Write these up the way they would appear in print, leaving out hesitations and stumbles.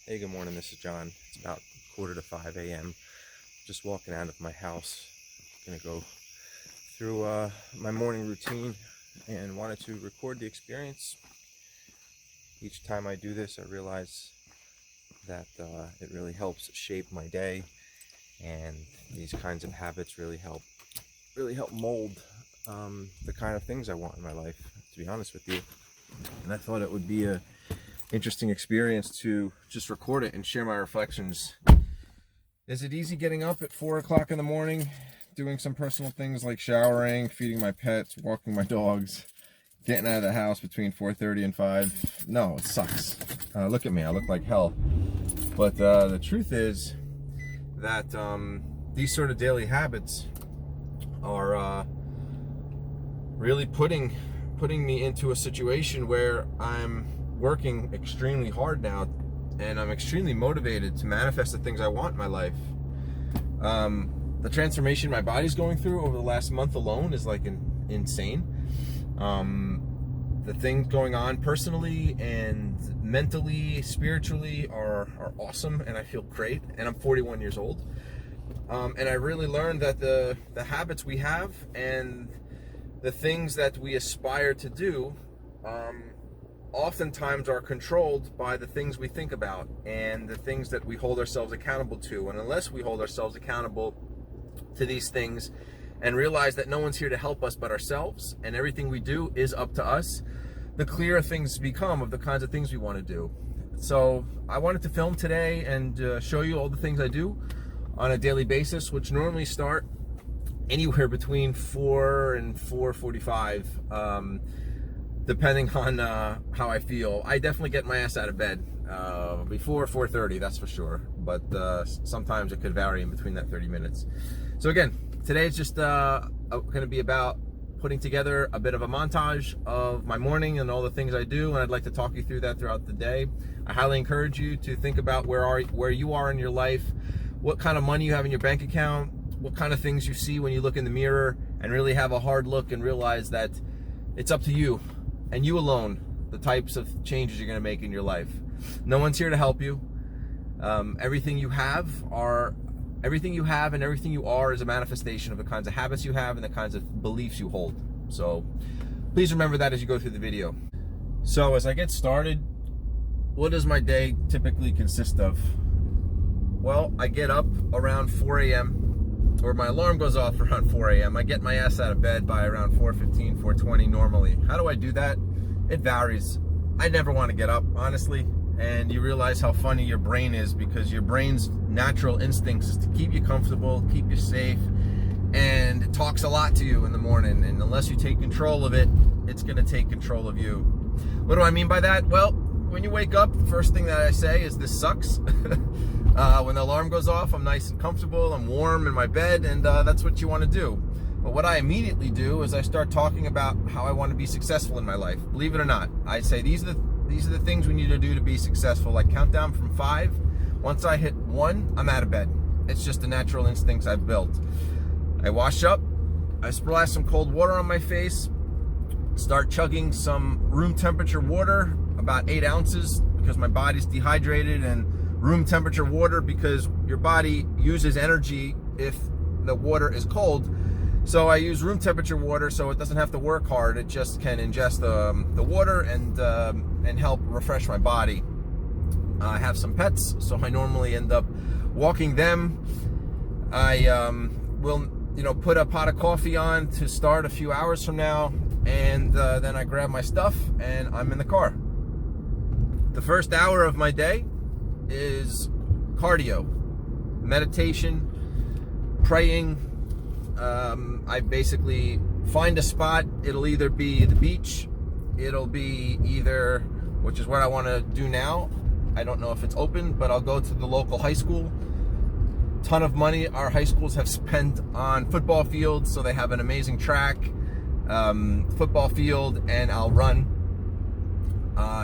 Hey, good morning. This is John. It's about 4:45 a.m. Just walking out of my house. Gonna go through my morning routine and wanted to record the experience. Each time I do this, I realize that it really helps shape my day, and these kinds of habits really help mold the kind of things I want in my life, to be honest with you. And I thought it would be a interesting experience to just record it and share my reflections. Is it easy getting up at 4 o'clock in the morning, doing some personal things like showering, feeding my pets, walking my dogs, getting out of the house between 4:30 and 5? No, it sucks. Look at me, I look like hell. But the truth is that these sort of daily habits are really putting me into a situation where I'm working extremely hard now, and I'm extremely motivated to manifest the things I want in my life. The transformation my body's going through over the last month alone is like insane. The things going on personally and mentally, spiritually are awesome, and I feel great, and I'm 41 years old. And I really learned that the habits we have and the things that we aspire to do oftentimes are controlled by the things we think about and the things that we hold ourselves accountable to. And unless we hold ourselves accountable to these things and realize that no one's here to help us but ourselves, and everything we do is up to us, the clearer things become of the kinds of things we want to do. So I wanted to film today and show you all the things I do on a daily basis, which normally start anywhere between 4 and 4:45, depending on how I feel. I definitely get my ass out of bed before 4:30, that's for sure. But sometimes it could vary in between that 30 minutes. So again, today is just going to be about putting together a bit of a montage of my morning and all the things I do, and I'd like to talk you through that throughout the day. I highly encourage you to think about where you are in your life, what kind of money you have in your bank account, what kind of things you see when you look in the mirror, and really have a hard look and realize that it's up to you and you alone the types of changes you're going to make in your life. No one's here to help you. Everything you have and everything you are is a manifestation of the kinds of habits you have and the kinds of beliefs you hold. So please remember that as you go through the video. So as I get started, what does my day typically consist of? Well, I get up around 4 a.m. or my alarm goes off around 4 a.m. I get my ass out of bed by around 4:15, 4:20 normally. How do I do that? It varies. I never want to get up, honestly, and you realize how funny your brain is, because your brain's natural instincts is to keep you comfortable, keep you safe, and it talks a lot to you in the morning, and unless you take control of it, it's going to take control of you. What do I mean by that? Well, when you wake up, the first thing that I say is, this sucks. When the alarm goes off, I'm nice and comfortable, I'm warm in my bed, and that's what you want to do. But what I immediately do is I start talking about how I want to be successful in my life. Believe it or not, I say these are the things we need to do to be successful. I count down from 5. Once I hit 1, I'm out of bed. It's just the natural instincts I've built. I wash up, I splash some cold water on my face, start chugging some room temperature water, about 8 ounces, because my body's dehydrated, and room temperature water because your body uses energy if the water is cold. So I use room temperature water so it doesn't have to work hard. It just can ingest the water and help refresh my body. I have some pets, so I normally end up walking them. I will put a pot of coffee on to start a few hours from now, and then I grab my stuff and I'm in the car. The first hour of my day is cardio, meditation, praying. I basically find a spot. It'll either be the beach, it'll be which is what I want to do now. I don't know if it's open, but I'll go to the local high school. Ton of money our high schools have spent on football fields, so they have an amazing track, football field, and I'll run.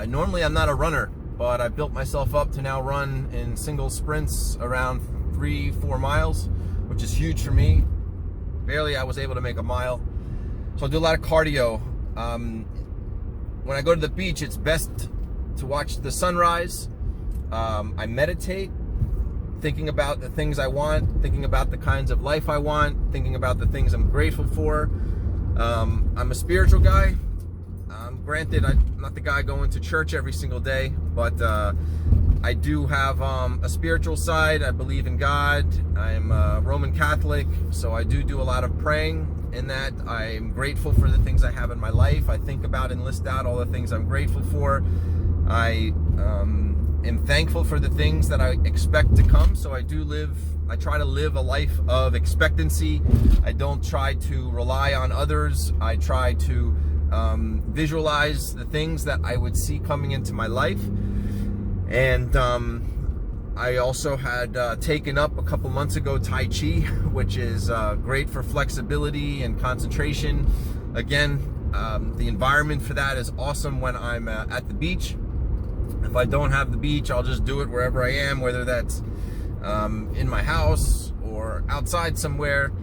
Normally I'm not a runner, but I built myself up to now run in single sprints around 3-4 miles, which is huge for me. Barely I was able to make a mile. So I'll do a lot of cardio. When I go to the beach, it's best to watch the sunrise I meditate, thinking about the things I want, thinking about the kinds of life I want, thinking about the things I'm grateful for. I'm a spiritual guy. Granted, I'm not the guy going to church every single day, but I do have a spiritual side. I believe in God. I'm a Roman Catholic, so I do a lot of praying. In that, I'm grateful for the things I have in my life. I think about and list out all the things I'm grateful for. I am thankful for the things that I expect to come. So I try to live a life of expectancy. I don't try to rely on others. I try to visualize the things that I would see coming into my life. And I also had taken up a couple months ago Tai Chi, which is great for flexibility and concentration. Again, the environment for that is awesome when I'm at the beach. If I don't have the beach, I'll just do it wherever I am, whether that's in my house or outside somewhere.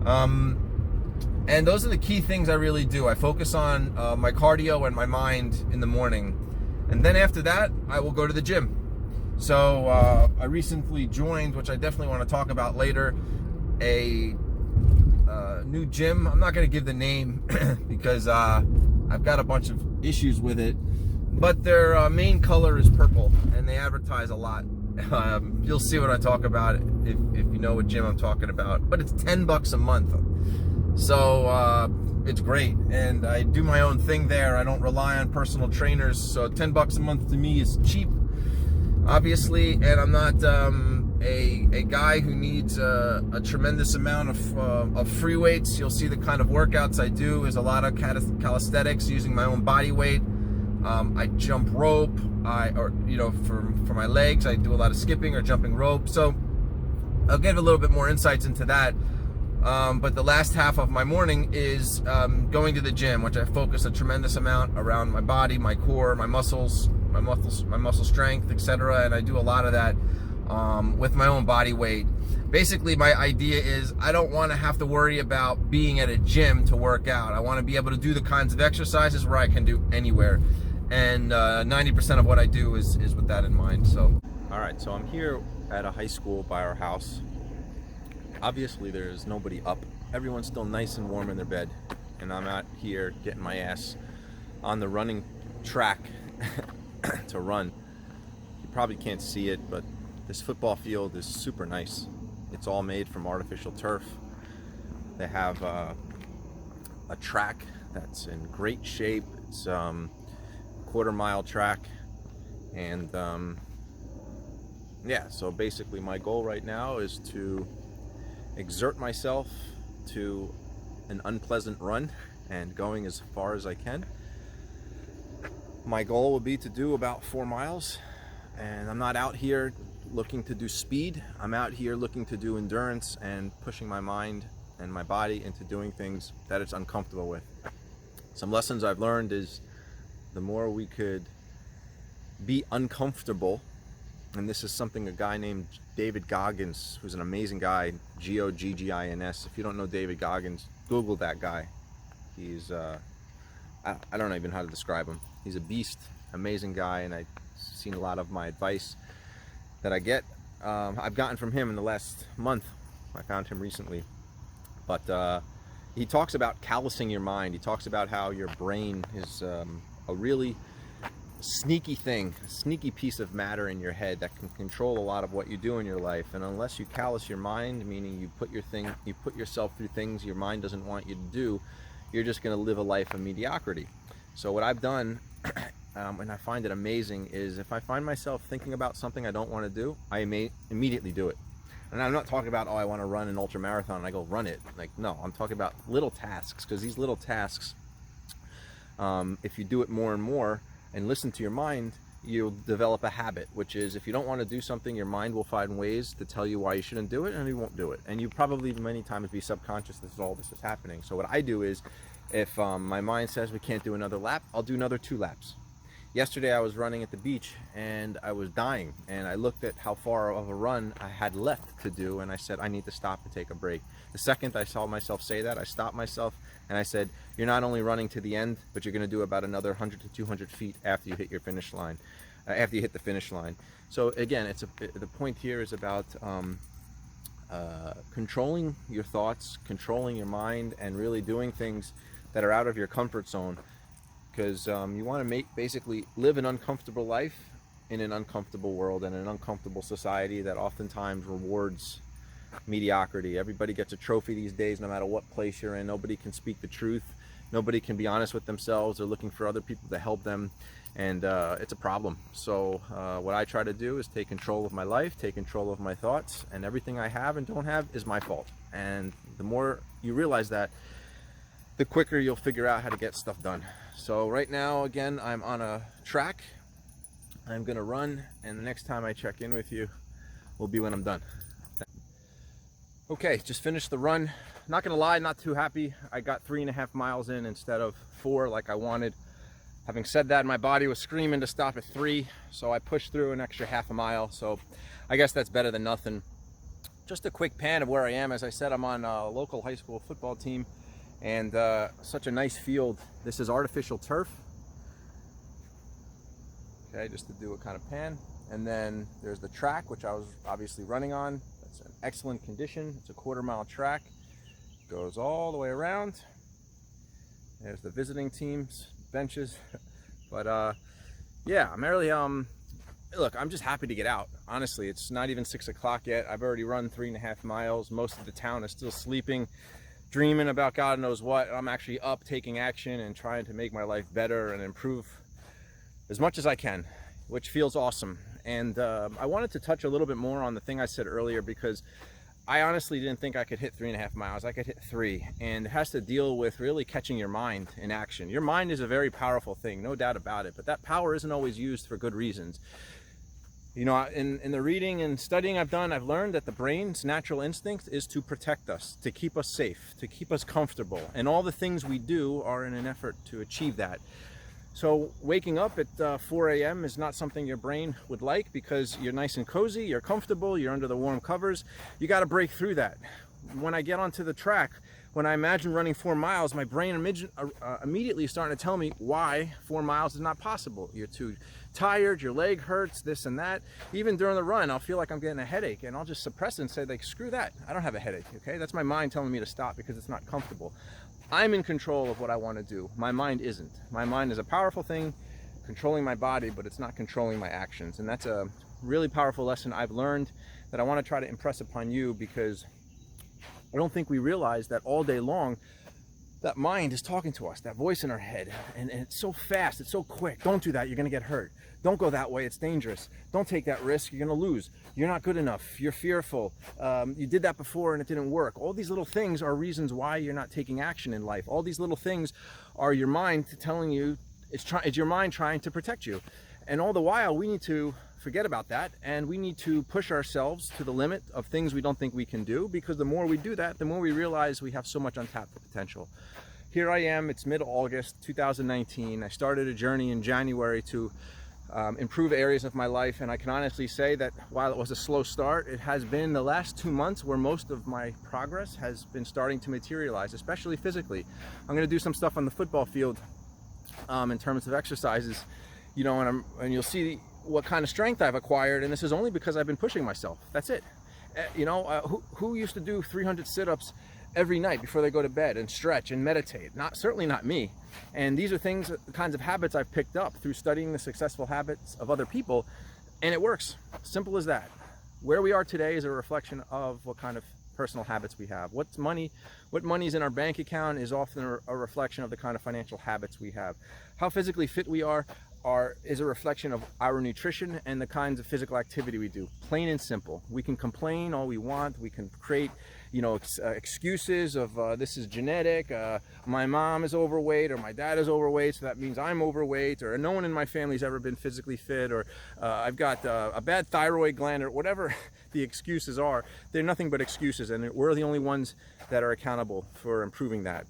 And those are the key things I really do. I focus on my cardio and my mind in the morning. And then after that, I will go to the gym. So I recently joined, which I definitely want to talk about later, a new gym. I'm not going to give the name because I've got a bunch of issues with it. But their main color is purple, and they advertise a lot. You'll see what I talk about if you know what gym I'm talking about. But it's $10 a month. So it's great, and I do my own thing there. I don't rely on personal trainers, so $10 a month to me is cheap, obviously. And I'm not a guy who needs a tremendous amount of free weights. You'll see the kind of workouts I do is a lot of calisthenics using my own body weight. I jump rope. For my legs, I do a lot of skipping or jumping rope. So I'll give a little bit more insights into that. But the last half of my morning is going to the gym, which I focus a tremendous amount around my body, my core, my muscle strength, etc. And I do a lot of that with my own body weight. Basically, my idea is I don't want to have to worry about being at a gym to work out. I want to be able to do the kinds of exercises where I can do anywhere. And 90% of what I do is with that in mind. So, all right, so I'm here at a high school by our house. Obviously, there's nobody up. Everyone's still nice and warm in their bed. And I'm out here getting my ass on the running track to run. You probably can't see it, but this football field is super nice. It's all made from artificial turf. They have a track that's in great shape. It's quarter-mile track. And yeah, so basically my goal right now is to exert myself to an unpleasant run and going as far as I can. My goal will be to do about 4 miles, and I'm not out here looking to do speed. I'm out here looking to do endurance and pushing my mind and my body into doing things that it's uncomfortable with. Some lessons I've learned is the more we could be uncomfortable, and this is something a guy named David Goggins, who's an amazing guy, Goggins. If you don't know David Goggins, Google that guy. He's, I don't know even how to describe him. He's a beast, amazing guy, and I've seen a lot of my advice that I've gotten from him in the last month. I found him recently. But he talks about callousing your mind. He talks about how your brain is a really sneaky thing, a sneaky piece of matter in your head that can control a lot of what you do in your life. And unless you callous your mind, meaning you put yourself through things your mind doesn't want you to do, you're just going to live a life of mediocrity. So what I've done, and I find it amazing, is if I find myself thinking about something I don't want to do, I may immediately do it. And I'm not talking about, oh, I want to run an ultra marathon and I go run it. Like, no, I'm talking about little tasks, because these little tasks, if you do it more and more and listen to your mind, you'll develop a habit, which is if you don't want to do something, your mind will find ways to tell you why you shouldn't do it, and you won't do it. And you probably many times be subconscious that all this is happening. So what I do is, if my mind says we can't do another lap, I'll do another 2 laps. Yesterday I was running at the beach and I was dying, and I looked at how far of a run I had left to do, and I said I need to stop and take a break. The second I saw myself say that, I stopped myself and I said, you're not only running to the end, but you're going to do about another 100 to 200 feet after you hit your finish line. after you hit the finish line. So again, the point here is about controlling your thoughts, controlling your mind, and really doing things that are out of your comfort zone, because you want to basically live an uncomfortable life in an uncomfortable world and an uncomfortable society that oftentimes rewards mediocrity. Everybody gets a trophy these days, no matter what place you're in. Nobody can speak the truth. Nobody can be honest with themselves. They're looking for other people to help them, and it's a problem. So what I try to do is take control of my life, take control of my thoughts, and everything I have and don't have is my fault. And the more you realize that, the quicker you'll figure out how to get stuff done. So right now, again, I'm on a track. I'm gonna run, and the next time I check in with you will be when I'm done. Okay, just finished the run. Not gonna lie, not too happy. I got 3.5 miles in instead of 4 like I wanted. Having said that, my body was screaming to stop at 3, so I pushed through an extra half a mile. So I guess that's better than nothing. Just a quick pan of where I am. As I said, I'm on a local high school football team, and such a nice field. This is artificial turf. Okay, just to do a kind of pan. And then there's the track, which I was obviously running on. That's in excellent condition. It's a 1/4 mile track. Goes all the way around. There's the visiting teams, benches. But yeah, I'm really, look, I'm just happy to get out. Honestly, it's not even 6 o'clock yet. I've already run 3.5 miles. Most of the town is still sleeping, dreaming about God knows what. I'm actually up, taking action and trying to make my life better and improve as much as I can, which feels awesome. And I wanted to touch a little bit more on the thing I said earlier, because I honestly didn't think I could hit 3.5 miles. I could hit 3, and it has to deal with really catching your mind in action. Your mind is a very powerful thing, no doubt about it, but that power isn't always used for good reasons. You know, in the reading and studying I've done, I've learned that the brain's natural instinct is to protect us, to keep us safe, to keep us comfortable, and all the things we do are in an effort to achieve that. So waking up at 4 a.m. is not something your brain would like, because you're nice and cozy, you're comfortable, you're under the warm covers. You got to break through that. When I get onto the track, when I imagine running 4 miles, my brain immediately is starting to tell me why 4 miles is not possible. You're too tired, your leg hurts, this and that. Even during the run, I'll feel like I'm getting a headache, and I'll just suppress it and say, like, screw that, I don't have a headache, okay? That's my mind telling me to stop because it's not comfortable. I'm in control of what I want to do. My mind isn't. My mind is a powerful thing, controlling my body, but it's not controlling my actions. And that's a really powerful lesson I've learned that I want to try to impress upon you, because I don't think we realize that all day long, that mind is talking to us, that voice in our head, and it's so fast, it's so quick. Don't do that, you're gonna get hurt. Don't go that way, it's dangerous. Don't take that risk, you're gonna lose. You're not good enough, you're fearful. You did that before and it didn't work. All these little things are reasons why you're not taking action in life. All these little things are your mind telling you, it's your mind trying to protect you. And all the while, we need to forget about that, and we need to push ourselves to the limit of things we don't think we can do, because the more we do that, the more we realize we have so much untapped potential. Here I am, it's mid-August 2019. I started a journey in January to improve areas of my life, and I can honestly say that while it was a slow start, it has been the last 2 months where most of my progress has been starting to materialize, especially physically. I'm going to do some stuff on the football field in terms of exercises, you know, and you'll see what kind of strength I've acquired, and this is only because I've been pushing myself. That's it. You know, who used to do 300 sit-ups every night before they go to bed and stretch and meditate? Certainly not me. And these are the kinds of habits I've picked up through studying the successful habits of other people, and it works. Simple as that. Where we are today is a reflection of what kind of personal habits we have. What money's in our bank account is often a reflection of the kind of financial habits we have. How physically fit we are is a reflection of our nutrition and the kinds of physical activity we do. Plain and simple. We can complain all we want. We can create, you know, excuses of this is genetic, my mom is overweight, or my dad is overweight, so that means I'm overweight, or no one in my family's ever been physically fit, or I've got a bad thyroid gland, or whatever the excuses are. They're nothing but excuses, and we're the only ones that are accountable for improving that.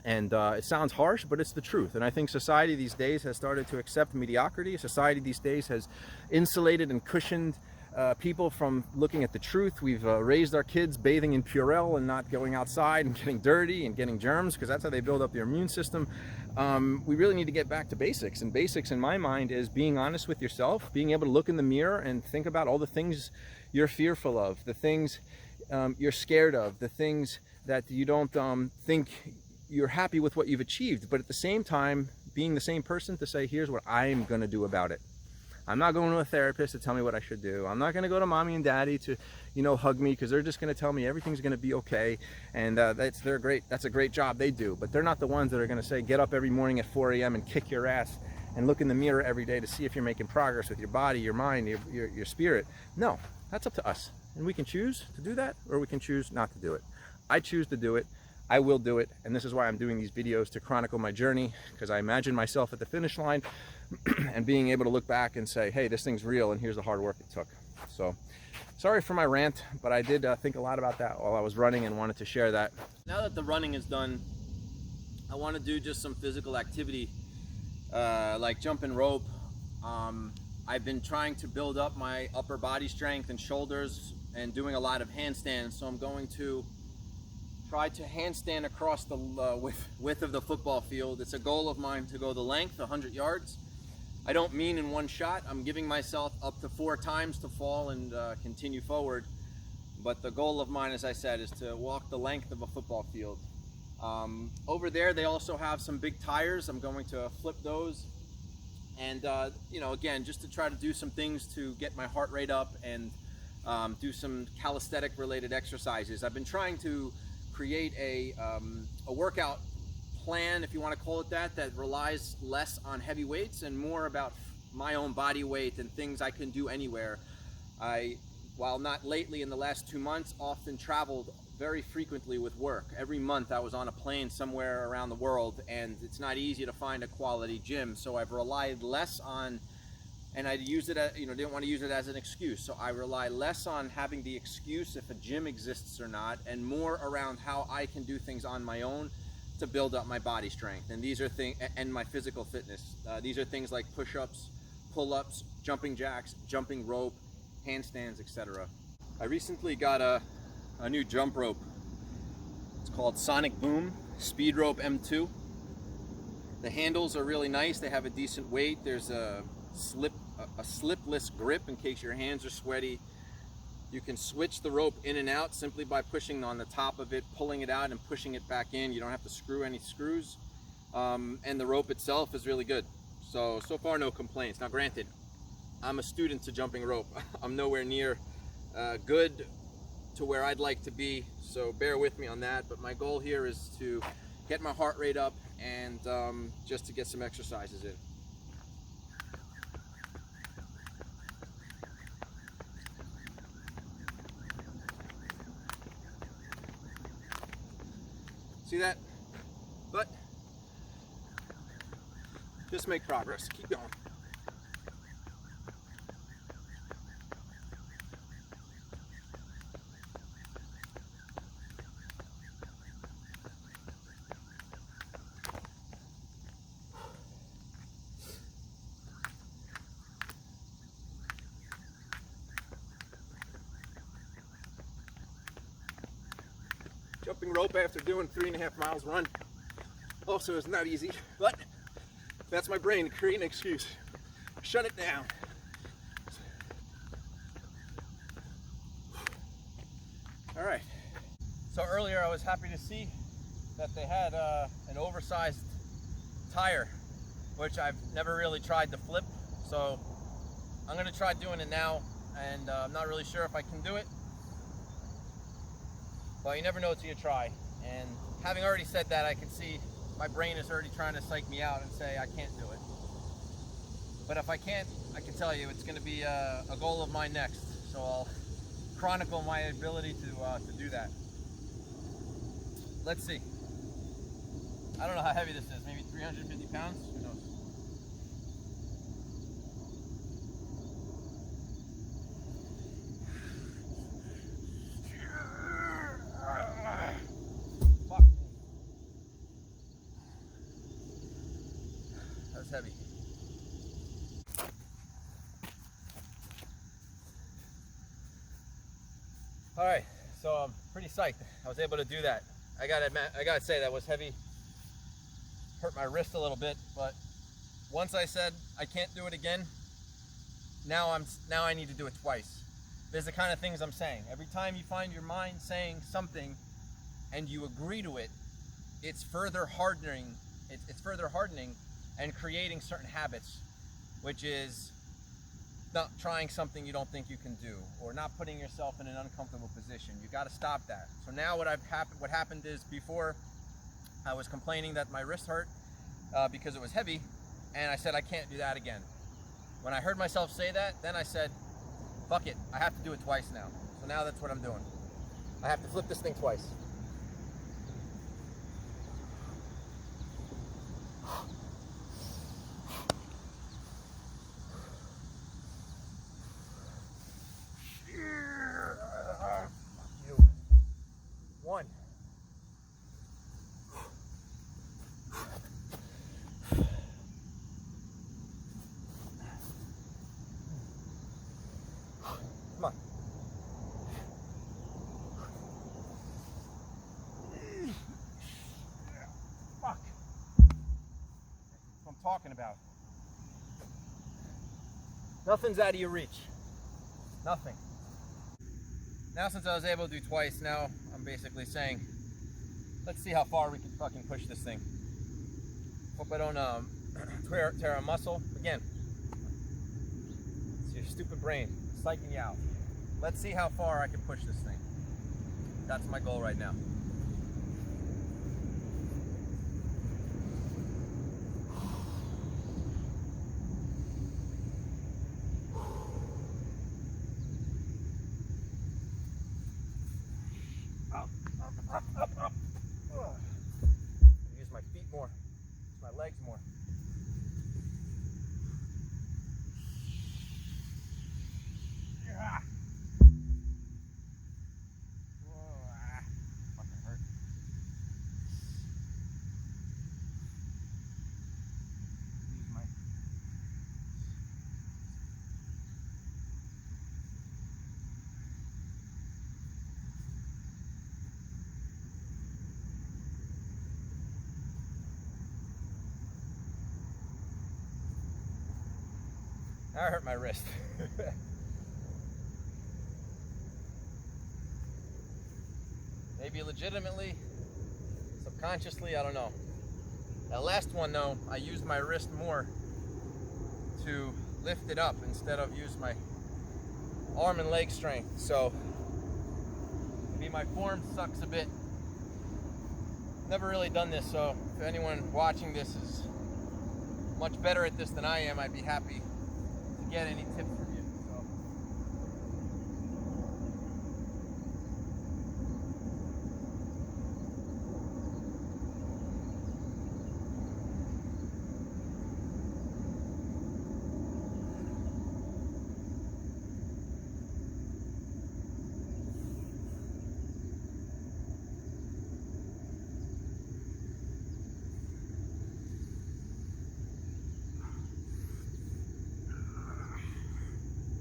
And it sounds harsh, but it's the truth. And I think society these days has started to accept mediocrity. Society these days has insulated and cushioned people from looking at the truth. We've raised our kids bathing in Purell and not going outside and getting dirty and getting germs, because that's how they build up their immune system. We really need to get back to basics, and basics in my mind is being honest with yourself, being able to look in the mirror and think about all the things you're fearful of, the things you're scared of, the things that you don't think you're happy with what you've achieved, but at the same time being the same person to say, here's what I'm going to do about it. I'm not going to a therapist to tell me what I should do. I'm not going to go to mommy and daddy to, you know, hug me, because they're just going to tell me everything's going to be okay. And that's a great job they do. But they're not the ones that are going to say, get up every morning at 4 a.m. and kick your ass and look in the mirror every day to see if you're making progress with your body, your mind, your spirit. No, that's up to us. And we can choose to do that, or we can choose not to do it. I choose to do it. I will do it. And this is why I'm doing these videos, to chronicle my journey, because I imagine myself at the finish line and being able to look back and say, hey, this thing's real and here's the hard work it took. So sorry for my rant, but I did think a lot about that while I was running and wanted to share that. Now that the running is done, I want to do just some physical activity, like jumping rope. I've been trying to build up my upper body strength and shoulders and doing a lot of handstands, so I'm going to try to handstand across the width of the football field. It's a goal of mine to go the length, 100 yards. I don't mean in one shot. I'm giving myself up to 4 times to fall and continue forward. But the goal of mine, as I said, is to walk the length of a football field. Over there, they also have some big tires. I'm going to flip those. And, you know, again, just to try to do some things to get my heart rate up and do some calisthenic related exercises. I've been trying to create a workout plan, if you want to call it that, that relies less on heavy weights and more about my own body weight and things I can do anywhere. While not lately, in the last 2 months, often traveled very frequently with work. Every month I was on a plane somewhere around the world, and it's not easy to find a quality gym. So I've relied less on, and I used it, didn't want to use it as an excuse. So I rely less on having the excuse if a gym exists or not, and more around how I can do things on my own to build up my body strength. And these are things, and my physical fitness. These are things like push-ups, pull-ups, jumping jacks, jumping rope, handstands, etc. I recently got a new jump rope. It's called Sonic Boom Speed Rope M2. The handles are really nice. They have a decent weight. There's a slipless grip in case your hands are sweaty. You can switch the rope in and out simply by pushing on the top of it, pulling it out and pushing it back in. You don't have to screw any screws. And the rope itself is really good. So far, no complaints. Now granted, I'm a student to jumping rope. I'm nowhere near good to where I'd like to be, so bear with me on that. But my goal here is to get my heart rate up and just to get some exercises in. See that? But just make progress. Keep going. Jumping rope after doing 3.5 miles run also is not easy, but that's my brain creating an excuse. Shut it down. All right. So earlier I was happy to see that they had an oversized tire, which I've never really tried to flip. So I'm gonna try doing it now, and I'm not really sure if I can do it. Well, you never know till you try. And having already said that, I can see my brain is already trying to psych me out and say I can't do it. But if I can't, I can tell you it's going to be a goal of mine next. So I'll chronicle my ability to do that. Let's see. I don't know how heavy this is. Maybe 350 pounds? Who knows? Heavy. All right, so I'm pretty psyched. I was able to do that. I gotta say that was heavy. Hurt my wrist a little bit, but once I said I can't do it again, now I need to do it twice. There's the kind of things I'm saying. Every time you find your mind saying something and you agree to it, it's further hardening. It's further hardening and creating certain habits, which is not trying something you don't think you can do, or not putting yourself in an uncomfortable position. You got to stop that. So now what happened is, before I was complaining that my wrist hurt because it was heavy, and I said I can't do that again. When I heard myself say that, then I said, fuck it, I have to do it twice now. So now that's what I'm doing. I have to flip this thing twice. One. Come on. Fuck. That's what I'm talking about. Nothing's out of your reach. Nothing. Now, since I was able to do twice, now I'm basically saying, let's see how far we can fucking push this thing. Hope I don't tear a muscle. Again, it's your stupid brain psyching you out. Let's see how far I can push this thing. That's my goal right now. Up. Use my feet more, use my legs more. Yeah. Fucking hurt. Use my I hurt my wrist. Maybe legitimately, subconsciously, I don't know. That last one though, I used my wrist more to lift it up instead of use my arm and leg strength. So maybe my form sucks a bit. Never really done this, so if anyone watching this is much better at this than I am, I'd be happy to get any tips from you. So.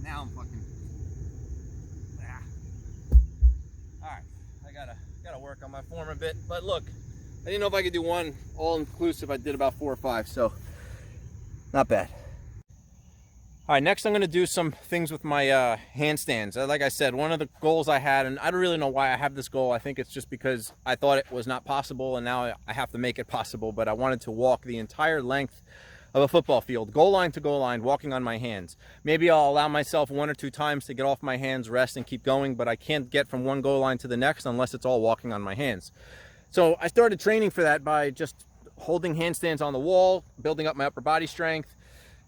Now I'm fucking. All right, I gotta work on my form a bit. But look, I didn't know if I could do one all inclusive. I did about 4 or 5, so not bad. All right, next I'm gonna do some things with my handstands. Like I said, one of the goals I had, and I don't really know why I have this goal. I think it's just because I thought it was not possible, and now I have to make it possible. But I wanted to walk the entire length of a football field, goal line to goal line, walking on my hands. Maybe I'll allow myself 1 or 2 times to get off my hands, rest, and keep going, but I can't get from one goal line to the next unless it's all walking on my hands. So I started training for that by just holding handstands on the wall, building up my upper body strength,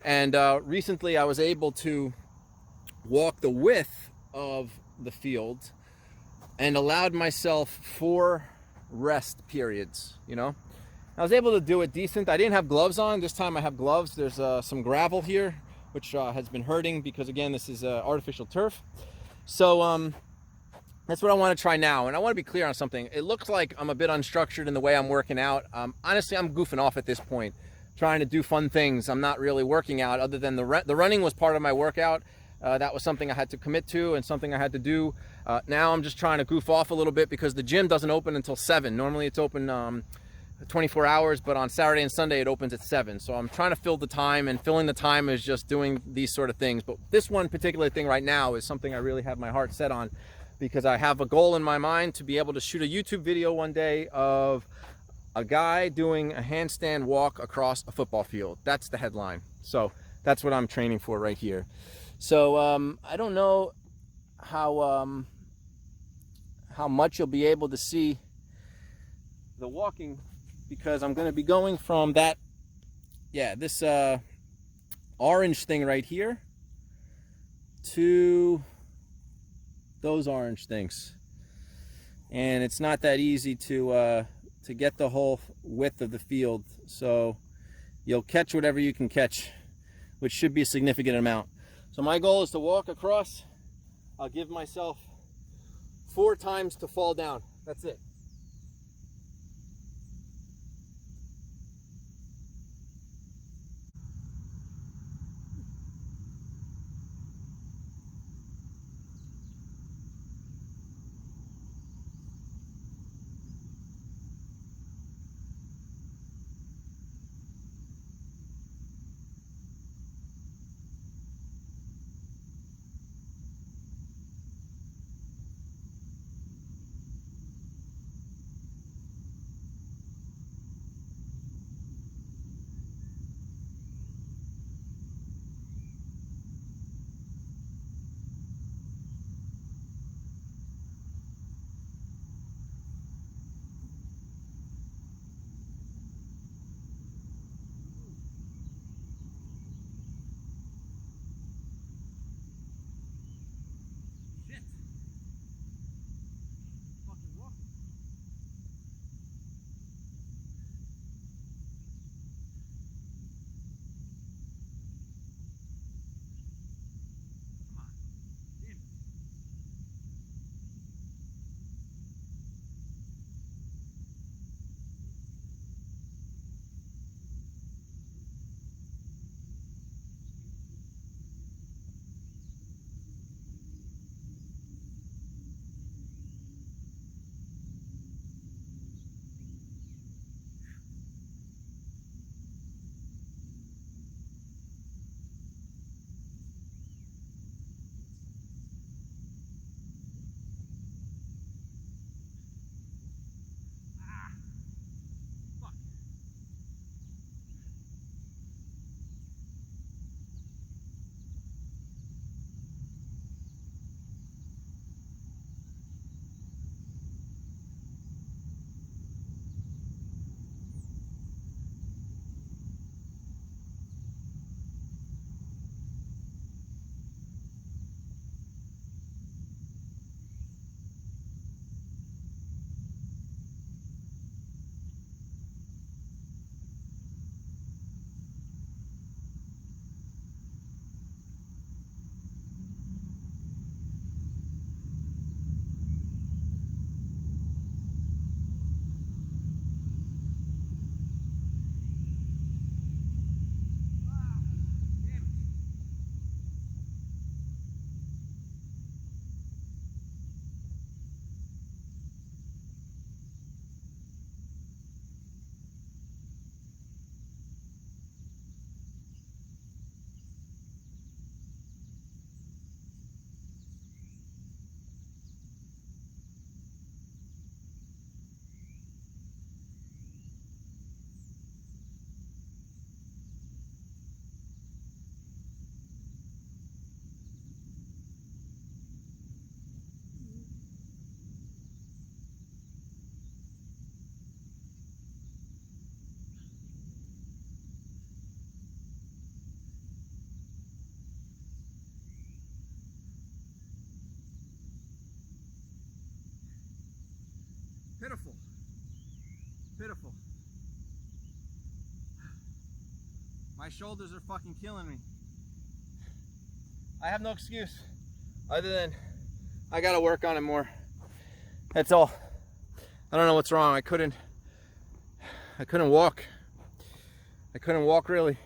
and recently I was able to walk the width of the field and allowed myself 4 rest periods, you know. I was able to do it decent. I didn't have gloves on. This time I have gloves. There's some gravel here, which has been hurting because, again, this is artificial turf. So that's what I want to try now. And I want to be clear on something. It looks like I'm a bit unstructured in the way I'm working out. Honestly, I'm goofing off at this point, trying to do fun things. I'm not really working out other than the running was part of my workout. That was something I had to commit to and something I had to do. Now I'm just trying to goof off a little bit because the gym doesn't open until 7. Normally it's open 24 hours, but on Saturday and Sunday it opens at 7. So I'm trying to fill the time, and filling the time is just doing these sort of things. But this one particular thing right now is something I really have my heart set on, because I have a goal in my mind to be able to shoot a YouTube video one day of a guy doing a handstand walk across a football field. That's the headline. So that's what I'm training for right here. So I don't know how much you'll be able to see the walking, because I'm going to be going from that, this orange thing right here to those orange things, and it's not that easy to get the whole width of the field. So you'll catch whatever you can catch, which should be a significant amount. So my goal is to walk across. I'll give myself 4 times to fall down. That's it. Pitiful. Pitiful. My shoulders are fucking killing me. I have no excuse other than I gotta work on it more. That's all. I don't know what's wrong. I couldn't walk. I couldn't walk really.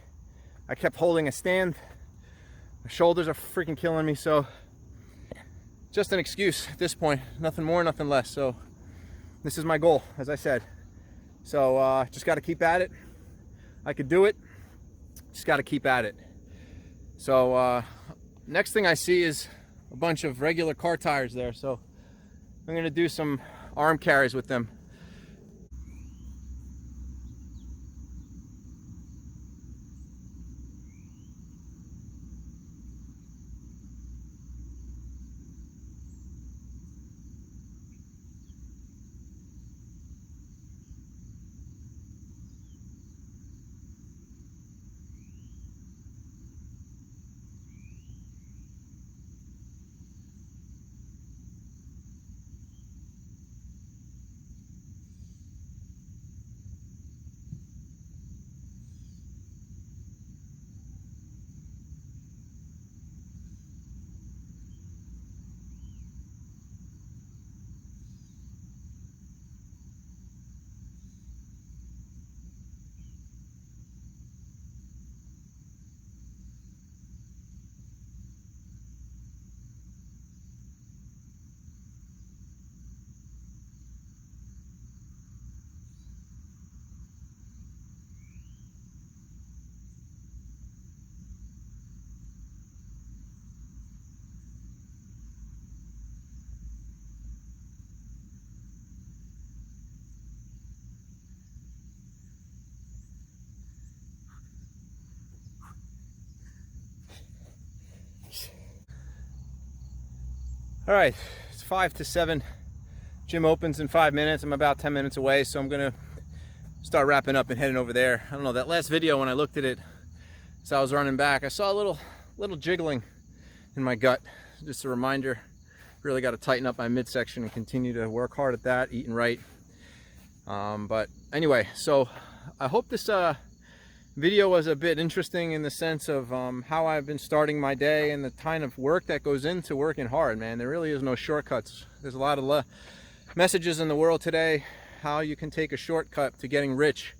I kept holding a stand My shoulders are freaking killing me, so just an excuse at this point. Nothing more, nothing less. So this is my goal, as I said. So just got to keep at it. I could do it. Just got to keep at it. So next thing I see is a bunch of regular car tires there. So I'm going to do some arm carries with them. All right, it's 5 to 7. Gym opens in 5 minutes. I'm about 10 minutes away, so I'm gonna start wrapping up and heading over there. I don't know, that last video when I looked at it as I was running back, I saw a little jiggling in my gut. Just a reminder, really got to tighten up my midsection and continue to work hard at that, eating right. But anyway, so I hope this video was a bit interesting in the sense of how I've been starting my day and the kind of work that goes into working hard, man. There really is no shortcuts. There's a lot of messages in the world today, how you can take a shortcut to getting rich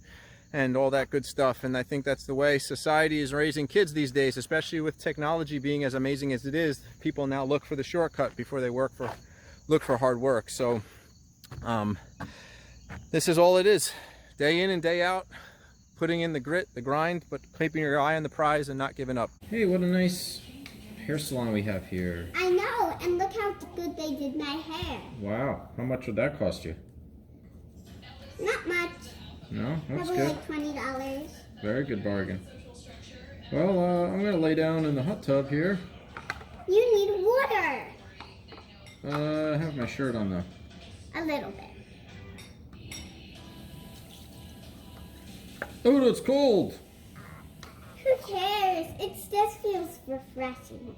and all that good stuff. And I think that's the way society is raising kids these days, especially with technology being as amazing as it is. People now look for the shortcut before they look for hard work. So this is all it is. Day in and day out, putting in the grit, the grind, but keeping your eye on the prize and not giving up. Hey, what a nice hair salon we have here. I know, and look how good they did my hair. Wow, how much would that cost you? Not much. No, that's Probably good. like $20. Very good bargain. Well, I'm gonna lay down in the hot tub here. You need water. I have my shirt on though. A little bit. Oh, it's cold. Who cares? It just feels refreshing.